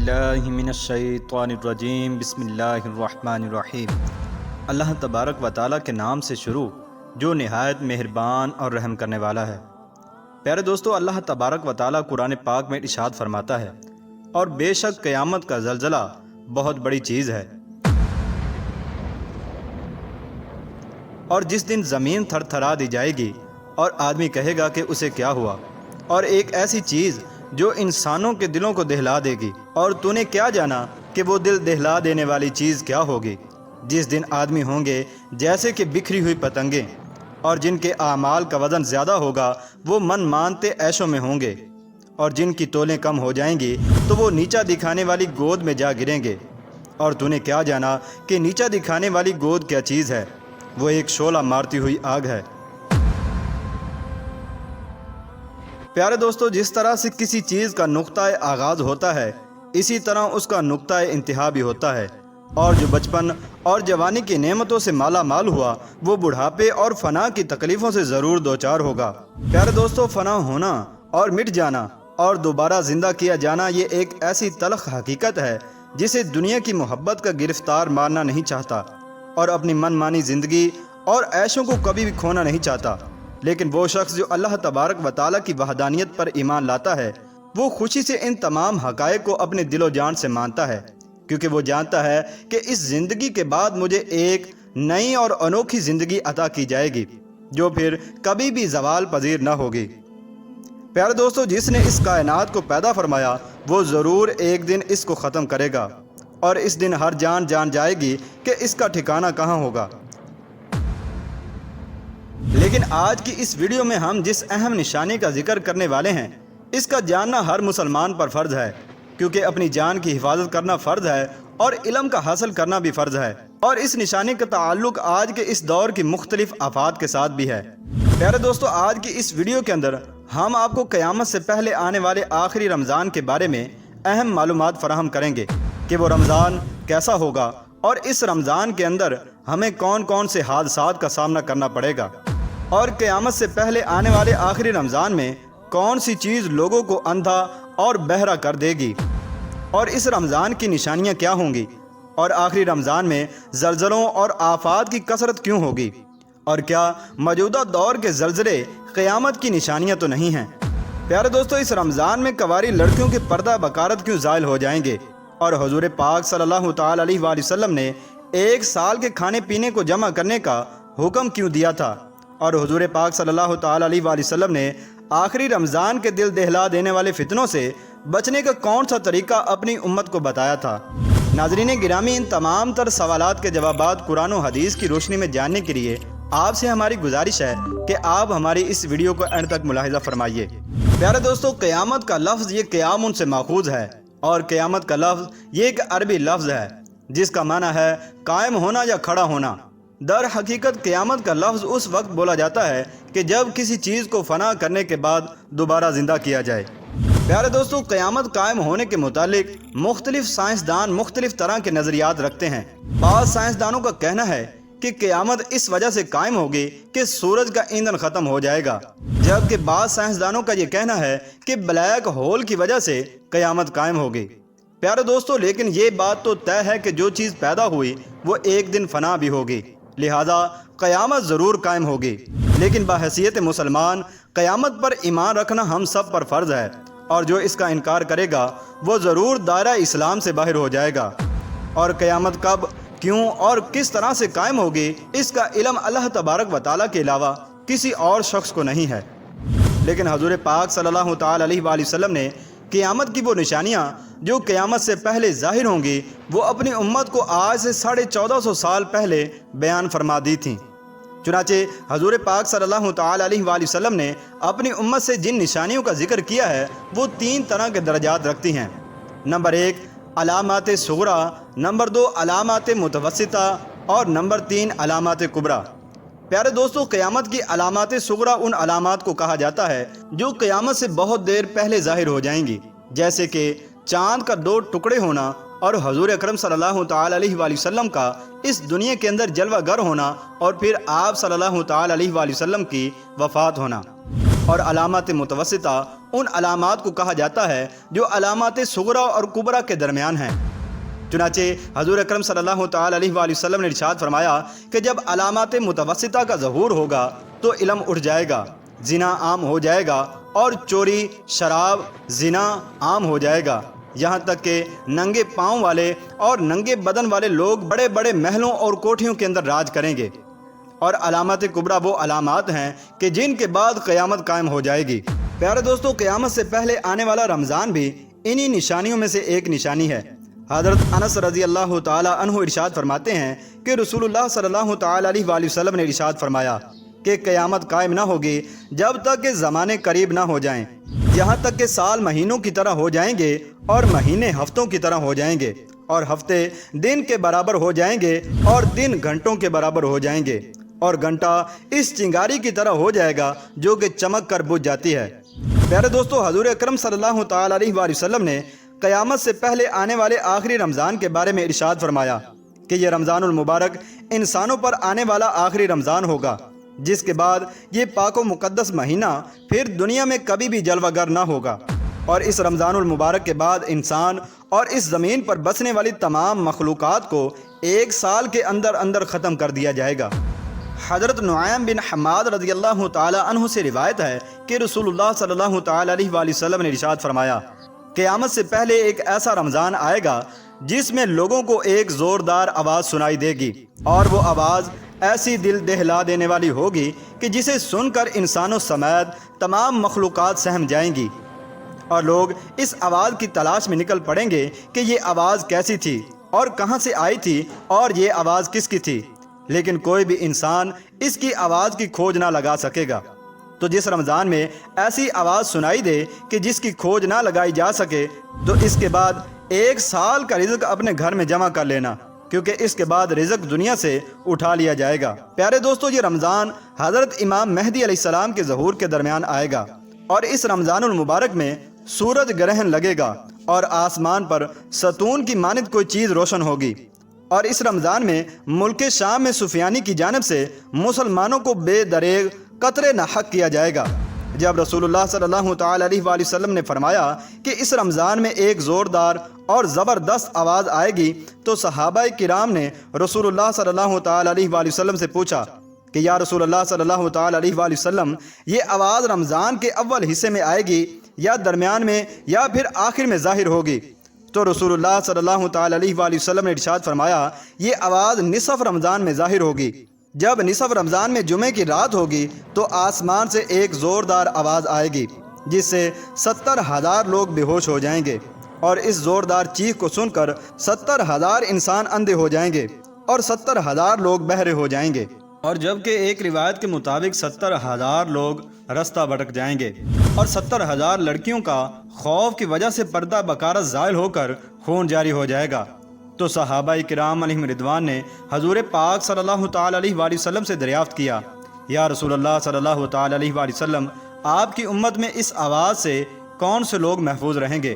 باللہ من الشیطان الرجیم بسم اللہ الرحمن الرحیم۔ اللہ تبارک و تعالیٰ کے نام سے شروع جو نہایت مہربان اور رحم کرنے والا ہے۔ پیارے دوستو، اللہ تبارک و تعالیٰ قرآن پاک میں ارشاد فرماتا ہے، اور بے شک قیامت کا زلزلہ بہت بڑی چیز ہے، اور جس دن زمین تھر تھرا دی جائے گی اور آدمی کہے گا کہ اسے کیا ہوا، اور ایک ایسی چیز جو انسانوں کے دلوں کو دہلا دے گی، اور تو نے کیا جانا کہ وہ دل دہلا دینے والی چیز کیا ہوگی۔ جس دن آدمی ہوں گے جیسے کہ بکھری ہوئی پتنگیں، اور جن کے اعمال کا وزن زیادہ ہوگا وہ من مانتے عیشوں میں ہوں گے، اور جن کی تولیں کم ہو جائیں گی تو وہ نیچا دکھانے والی گود میں جا گریں گے۔ اور تو نے کیا جانا کہ نیچا دکھانے والی گود کیا چیز ہے؟ وہ ایک شعلہ مارتی ہوئی آگ ہے۔ پیارے دوستو، جس طرح سے کسی چیز کا نقطہ آغاز ہوتا ہے، اسی طرح اس کا نقطہ انتہا بھی ہوتا ہے، اور جو بچپن اور جوانی کی نعمتوں سے مالا مال ہوا وہ بڑھاپے اور فنا کی تکلیفوں سے ضرور دوچار ہوگا۔ پیارے دوستو، فنا ہونا اور مٹ جانا اور دوبارہ زندہ کیا جانا یہ ایک ایسی تلخ حقیقت ہے جسے دنیا کی محبت کا گرفتار مارنا نہیں چاہتا، اور اپنی من مانی زندگی اور عیشوں کو کبھی بھی کھونا نہیں چاہتا۔ لیکن وہ شخص جو اللہ تبارک و تعالیٰ کی وحدانیت پر ایمان لاتا ہے، وہ خوشی سے ان تمام حقائق کو اپنے دل و جان سے مانتا ہے، کیونکہ وہ جانتا ہے کہ اس زندگی کے بعد مجھے ایک نئی اور انوکھی زندگی عطا کی جائے گی جو پھر کبھی بھی زوال پذیر نہ ہوگی۔ پیارے دوستو، جس نے اس کائنات کو پیدا فرمایا وہ ضرور ایک دن اس کو ختم کرے گا، اور اس دن ہر جان جان جائے گی کہ اس کا ٹھکانہ کہاں ہوگا۔ لیکن آج کی اس ویڈیو میں ہم جس اہم نشانی کا ذکر کرنے والے ہیں، اس کا جاننا ہر مسلمان پر فرض ہے، کیونکہ اپنی جان کی حفاظت کرنا فرض ہے اور علم کا حاصل کرنا بھی فرض ہے، اور اس نشانی کا تعلق آج کے اس دور کی مختلف آفات کے ساتھ بھی ہے۔ پیارے دوستو، آج کی اس ویڈیو کے اندر ہم آپ کو قیامت سے پہلے آنے والے آخری رمضان کے بارے میں اہم معلومات فراہم کریں گے کہ وہ رمضان کیسا ہوگا، اور اس رمضان کے اندر ہمیں کون کون سے حادثات کا سامنا کرنا پڑے گا، اور قیامت سے پہلے آنے والے آخری رمضان میں کون سی چیز لوگوں کو اندھا اور بہرا کر دے گی، اور اس رمضان کی نشانیاں کیا ہوں گی، اور آخری رمضان میں زلزلوں اور آفات کی کثرت کیوں ہوگی، اور کیا موجودہ دور کے زلزلے قیامت کی نشانیاں تو نہیں ہیں۔ پیارے دوستو، اس رمضان میں کنواری لڑکیوں کے پردہ بکارت کیوں زائل ہو جائیں گے، اور حضور پاک صلی اللہ تعالی علیہ وآلہ وسلم نے ایک سال کے کھانے پینے کو جمع کرنے کا حکم کیوں دیا تھا، اور حضور پاک صلی اللہ تعالی علیہ وآلہ وسلم نے آخری رمضان کے دل دہلا دینے والے فتنوں سے بچنے کا کون سا طریقہ اپنی امت کو بتایا تھا۔ ناظرین گرامی، ان تمام تر سوالات کے جوابات قرآن و حدیث کی روشنی میں جاننے کے لیے آپ سے ہماری گزارش ہے کہ آپ ہماری اس ویڈیو کو اینڈ تک ملاحظہ فرمائیے۔ پیارے دوستو، قیامت کا لفظ یہ قیام سے ماخوذ ہے، اور قیامت کا لفظ یہ ایک عربی لفظ ہے جس کا معنی ہے قائم ہونا یا کھڑا ہونا۔ در حقیقت قیامت کا لفظ اس وقت بولا جاتا ہے کہ جب کسی چیز کو فنا کرنے کے بعد دوبارہ زندہ کیا جائے۔ پیارے دوستو، قیامت قائم ہونے کے متعلق مختلف سائنسدان مختلف طرح کے نظریات رکھتے ہیں۔ بعض سائنسدانوں کا کہنا ہے کہ قیامت اس وجہ سے قائم ہوگی کہ سورج کا ایندھن ختم ہو جائے گا، جبکہ بعض سائنسدانوں کا یہ کہنا ہے کہ بلیک ہول کی وجہ سے قیامت قائم ہوگی۔ پیارے دوستو، لیکن یہ بات تو طے ہے کہ جو چیز پیدا ہوئی وہ ایک دن فنا بھی ہوگی، لہذا قیامت ضرور قائم ہوگی۔ لیکن بحیثیت مسلمان قیامت پر ایمان رکھنا ہم سب پر فرض ہے، اور جو اس کا انکار کرے گا وہ ضرور دائرہ اسلام سے باہر ہو جائے گا۔ اور قیامت کب، کیوں اور کس طرح سے قائم ہوگی، اس کا علم اللہ تبارک و تعالیٰ کے علاوہ کسی اور شخص کو نہیں ہے۔ لیکن حضور پاک صلی اللہ تعالی علیہ وآلہ وسلم نے قیامت کی وہ نشانیاں جو قیامت سے پہلے ظاہر ہوں گی وہ اپنی امت کو آج سے 1450 سال پہلے بیان فرما دی تھیں۔ چنانچہ حضور پاک صلی اللہ تعالی علیہ وآلہ وسلم نے اپنی امت سے جن نشانیوں کا ذکر کیا ہے وہ 3 طرح کے درجات رکھتی ہیں۔ نمبر 1 علامات صغریٰ، نمبر 2 علامات متوسطہ، اور نمبر 3 علامات کبریٰ۔ پیارے دوستو، قیامت کی علامات صغریٰ ان علامات کو کہا جاتا ہے جو قیامت سے بہت دیر پہلے ظاہر ہو جائیں گی، جیسے کہ چاند کا 2 ٹکڑے ہونا، اور حضور اکرم صلی اللہ تعالی علیہ وآلہ وسلم کا اس دنیا کے اندر جلوہ گر ہونا، اور پھر آپ صلی اللہ تعالی علیہ وآلہ وسلم کی وفات ہونا۔ اور علامات متوسطہ ان علامات کو کہا جاتا ہے جو علامات صغرا اور کبرا کے درمیان ہیں۔ چنانچہ حضور اکرم صلی اللہ تعالی علیہ وآلہ وسلم نے ارشاد فرمایا کہ جب علامات متوسطہ کا ظہور ہوگا تو علم اٹھ جائے گا، زنا عام ہو جائے گا، اور چوری، شراب، زنا عام ہو جائے گا، یہاں تک کہ ننگے پاؤں والے اور ننگے بدن والے لوگ بڑے بڑے محلوں اور کوٹھیوں کے اندر راج کریں گے۔ اور علامات کبریٰ وہ علامات ہیں کہ جن کے بعد قیامت قائم ہو جائے گی۔ پیارے دوستو، قیامت سے پہلے آنے والا رمضان بھی انہی نشانیوں میں سے ایک نشانی ہے۔ حضرت انس رضی اللہ تعالی عنہ ارشاد فرماتے ہیں کہ رسول اللہ صلی اللہ تعالی علیہ وآلہ وسلم نے ارشاد فرمایا کہ قیامت قائم نہ ہوگی جب تک کہ زمانے قریب نہ ہو جائیں، یہاں تک کہ سال مہینوں کی طرح ہو جائیں گے اور مہینے ہفتوں کی طرح ہو جائیں گے، اور ہفتے دن کے برابر ہو جائیں گے اور دن گھنٹوں کے برابر ہو جائیں گے، اور گھنٹہ اس چنگاری کی طرح ہو جائے گا جو کہ چمک کر بجھ جاتی ہے۔ پیارے دوستو، حضور اکرم صلی اللہ تعالی علیہ وآلہ وسلم نے قیامت سے پہلے آنے والے آخری رمضان کے بارے میں ارشاد فرمایا کہ یہ رمضان المبارک انسانوں پر آنے والا آخری رمضان ہوگا، جس کے بعد یہ پاک و مقدس مہینہ پھر دنیا میں کبھی بھی جلوہ گر نہ ہوگا، اور اس رمضان المبارک کے بعد انسان اور اس زمین پر بسنے والی تمام مخلوقات کو ایک سال کے اندر اندر ختم کر دیا جائے گا۔ حضرت نعیم بن حماد رضی اللہ تعالی عنہ سے روایت ہے کہ رسول اللہ صلی اللہ تعالی علیہ وآلہ وسلم نے ارشاد فرمایا، قیامت سے پہلے ایک ایسا رمضان آئے گا جس میں لوگوں کو ایک زوردار آواز سنائی دے گی، اور وہ آواز ایسی دل دہلا دینے والی ہوگی کہ جسے سن کر انسانوں سمیت تمام مخلوقات سہم جائیں گی، اور لوگ اس آواز کی تلاش میں نکل پڑیں گے کہ یہ آواز کیسی تھی اور کہاں سے آئی تھی اور یہ آواز کس کی تھی، لیکن کوئی بھی انسان اس کی آواز کی کھوج نہ لگا سکے گا۔ تو جس رمضان میں ایسی آواز سنائی دے کہ جس کی کھوج نہ لگائی جا سکے، تو اس کے بعد ایک سال کا رزق اپنے گھر میں جمع کر لینا، کیونکہ اس کے بعد رزق دنیا سے اٹھا لیا جائے گا۔ پیارے دوستو، یہ رمضان حضرت امام مہدی علیہ السلام کے ظہور کے درمیان آئے گا، اور اس رمضان المبارک میں سورج گرہن لگے گا اور آسمان پر ستون کی مانند کوئی چیز روشن ہوگی، اور اس رمضان میں ملک شام میں سفیانی کی جانب سے مسلمانوں کو بے دریغ قتل ناحق کیا جائے گا۔ جب رسول اللہ صلی اللہ تعالی علیہ وآلہ وسلم نے فرمایا کہ اس رمضان میں ایک زوردار اور زبردست آواز آئے گی، تو صحابہ کرام نے رسول اللہ صلی اللہ تعالی علیہ وآلہ وسلم سے پوچھا کہ یا رسول اللہ صلی اللہ تعالی علیہ وآلہ وسلم، یہ آواز رمضان کے اول حصے میں آئے گی یا درمیان میں یا پھر آخر میں ظاہر ہوگی؟ تو رسول اللہ صلی اللہ تعالی علیہ وآلہ وسلم نے ارشاد فرمایا، یہ آواز نصف رمضان میں ظاہر ہوگی۔ جب نصف رمضان میں جمعے کی رات ہوگی تو آسمان سے ایک زوردار آواز آئے گی جس سے 70,000 لوگ بے ہوش ہو جائیں گے، اور اس زوردار چیخ کو سن کر 70,000 انسان اندھے ہو جائیں گے اور 70,000 لوگ بہرے ہو جائیں گے، اور جبکہ ایک روایت کے مطابق 70,000 لوگ رستہ بھٹک جائیں گے، اور 70,000 لڑکیوں کا خوف کی وجہ سے پردہ بکارت زائل ہو کر خون جاری ہو جائے گا۔ تو صحابہ کرام علیہم رضوان نے حضور پاک صلی اللہ تعالی علیہ وآلہ وسلم سے دریافت کیا، یا رسول اللہ صلی اللہ تعالی علیہ وآلہ وسلم، آپ کی امت میں اس آواز سے کون سے لوگ محفوظ رہیں گے؟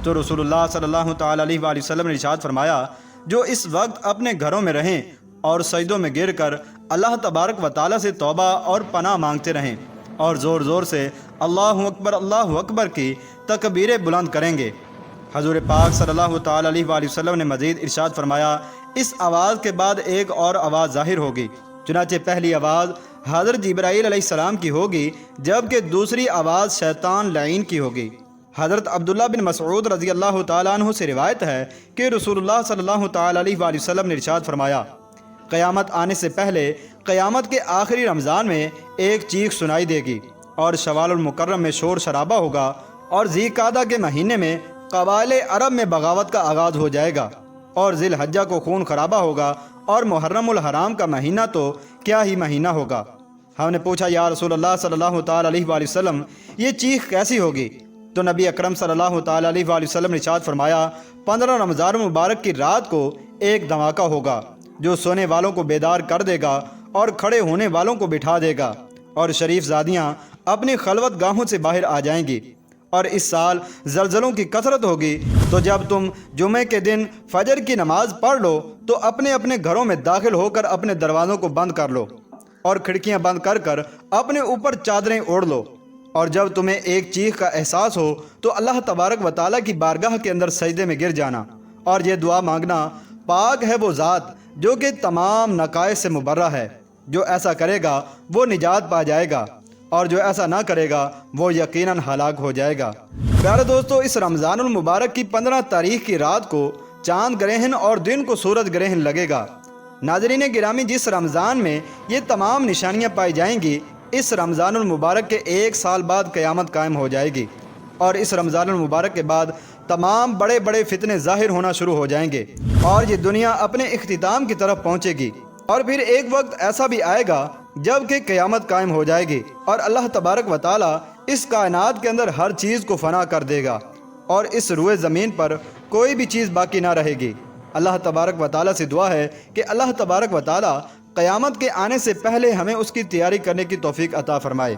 تو رسول اللہ صلی اللہ تعالی علیہ وآلہ وسلم نے ارشاد فرمایا، جو اس وقت اپنے گھروں میں رہیں اور سجدوں میں گر کر اللہ تبارک و تعالیٰ سے توبہ اور پناہ مانگتے رہیں، اور زور زور سے اللہ اکبر کی تکبیریں بلند کریں گے۔ حضور پاک صلی اللہ تعالی علیہ وآلہ وسلم نے مزید ارشاد فرمایا، اس آواز کے بعد ایک اور آواز ظاہر ہوگی، چنانچہ پہلی آواز حضرت جبرائیل علیہ السلام کی ہوگی، جبکہ دوسری آواز شیطان لعین کی ہوگی۔ حضرت عبداللہ بن مسعود رضی اللہ تعالیٰ عنہ سے روایت ہے کہ رسول اللہ صلی اللہ تعالی علیہ وآلہ وسلم نے ارشاد فرمایا، قیامت آنے سے پہلے قیامت کے آخری رمضان میں ایک چیخ سنائی دے گی، اور شوال المکرم میں شور شرابہ ہوگا، اور ذی قعدہ کے مہینے میں قبائل عرب میں بغاوت کا آغاز ہو جائے گا، اور ذی الحجہ کو خون خرابہ ہوگا، اور محرم الحرام کا مہینہ تو کیا ہی مہینہ ہوگا۔ ہم نے پوچھا، یا رسول اللہ صلی اللہ تعالی علیہ وآلہ وسلم، یہ چیخ کیسی ہوگی؟ تو نبی اکرم صلی اللہ تعالی علیہ وآلہ وسلم نے ارشاد فرمایا، 15 رمضان مبارک کی رات کو ایک دھماکہ ہوگا جو سونے والوں کو بیدار کر دے گا اور کھڑے ہونے والوں کو بٹھا دے گا، اور شریف زادیاں اپنی خلوت گاہوں سے باہر آ جائیں گی، اور اس سال زلزلوں کی کثرت ہوگی، تو جب تم جمعے کے دن فجر کی نماز پڑھ لو تو اپنے اپنے گھروں میں داخل ہو کر اپنے دروازوں کو بند کر لو اور کھڑکیاں بند کر کر اپنے اوپر چادریں اوڑھ لو، اور جب تمہیں ایک چیخ کا احساس ہو تو اللہ تبارک و تعالیٰ کی بارگاہ کے اندر سجدے میں گر جانا اور یہ دعا مانگنا، پاک ہے وہ ذات جو کہ تمام نقائص سے مبرہ ہے، جو ایسا کرے گا وہ نجات پا جائے گا اور جو ایسا نہ کرے گا وہ یقیناً ہلاک ہو جائے گا۔ پیارے دوستو، اس رمضان المبارک کی 15 تاریخ کی رات کو چاند گرہن اور دن کو سورج گرہن لگے گا۔ ناظرین گرامی، جس رمضان میں یہ تمام نشانیاں پائی جائیں گی، اس رمضان المبارک کے 1 سال بعد قیامت قائم ہو جائے گی، اور اس رمضان المبارک کے بعد تمام بڑے بڑے فتنے ظاہر ہونا شروع ہو جائیں گے اور یہ دنیا اپنے اختتام کی طرف پہنچے گی۔ اور پھر ایک وقت ایسا بھی آئے گا جب کہ قیامت قائم ہو جائے گی اور اللہ تبارک و تعالیٰ اس کائنات کے اندر ہر چیز کو فنا کر دے گا اور اس روئے زمین پر کوئی بھی چیز باقی نہ رہے گی۔ اللہ تبارک و تعالیٰ سے دعا ہے کہ اللہ تبارک و تعالیٰ قیامت کے آنے سے پہلے ہمیں اس کی تیاری کرنے کی توفیق عطا فرمائے۔